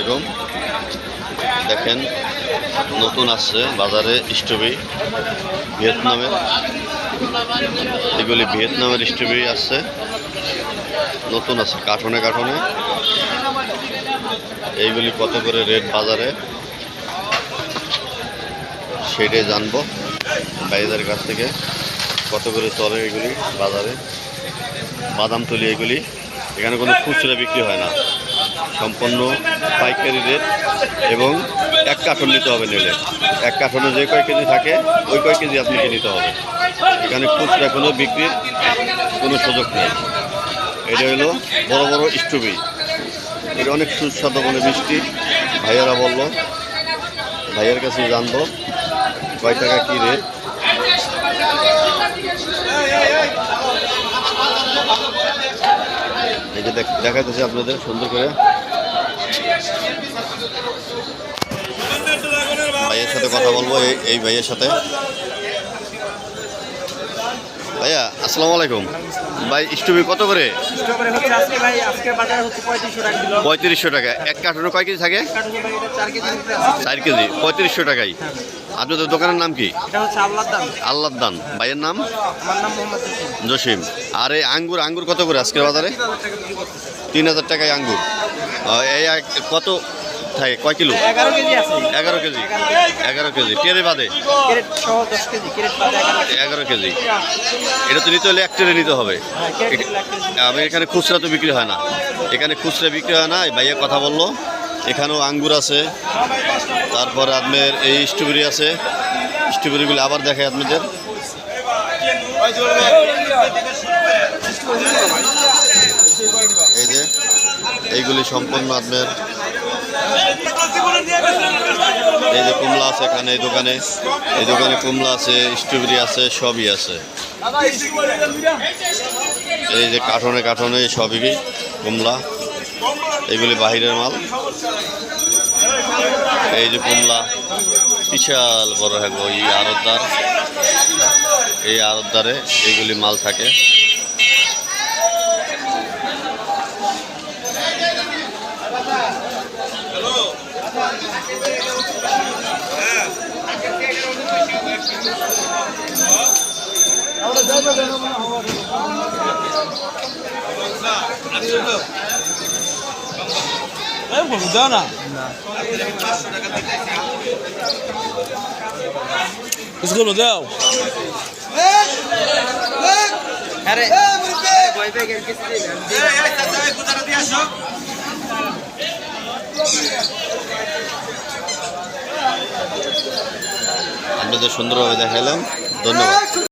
আলাইকুম। দেখেন নতুন আসছে বাজারে স্ট্রবেরি ভিয়েতনামের, এগুলি ভিয়েতনামের স্ট্রবেরি আসছে, নতুন আছে কার্টনে কার্টনে। এইগুলি কত করে রেট বাজারে সেটাই জানবো ভাইদের কাছ থেকে, কত করে চলে এগুলি বাজারে। বাদাম তলি এগুলি, এখানে কোনো খুচরা বিক্রি হয় না, সম্পূর্ণ পাইকারি রেট এবং এক কার্টন নিতে হবে। নিলে এক কার্টনে যে কয় কেজি থাকে ওই কয় কেজি আপনাকে নিতে হবে। এখানে খুচরা কোনো বিক্রির কোনো সুযোগ নেই। এটা হলো বড় বড় স্ট্রবেরি, এটা অনেক সুস্বাদু, মানে মিষ্টি। ভাইয়ারা বললো, ভাইয়ের কাছে জানবো কয় টাকা কী রেট। এই যে দেখাতেছি আপনাদের সুন্দর করে। ভাইয়ের সাথে কথা বলবো, এই ভাইয়ের সাথে। ভাইয়া আসসালামু আলাইকুম। ভাই স্ট্রবেরি কত করে? 3500 টাকা। এক কার্টনে কয় কেজি থাকে? 4 কেজি 3500 টাকায়। আপনাদের দোকানের নাম কি? আল্লাহর দান। ভাইয়ের নাম? জসিম। আর এই আঙ্গুর কত করে আজকের বাজারে? 3000 টাকায় আঙ্গুর। এই কত থাকে, কয় কিলো? 11 কেজি। 11 কেজি ট্রে বাদে 11 কেজি। এটা তো নিতে হলে এক ট্রে নিতে হবে। আমি এখানে খুচরা তো বিক্রি হয় না, এখানে খুচরা বিক্রি হয় না। ভাইয়া কথা বললো এখানেও আঙ্গুর আছে, তারপরে আপনার এই স্ট্রবেরি আছে। স্ট্রবেরিগুলি আবার দেখায় আপনাদের। এই যে এইগুলি সম্পূর্ণ আপনার, এই যে কমলা আছে এখানে, এই দোকানে কমলা আছে, স্ট্রবেরি আছে, সবই আছে। এই যে কার্টনে কার্টনে সবই কমলা, এইগুলি বাহিরের মাল। এই যে কমলা বিশাল বড় থাকবো এই আড়তদারে এইগুলি মাল থাকে। না কিছুগুলো দাও। আপনাদের সুন্দরভাবে দেখালাম, ধন্যবাদ।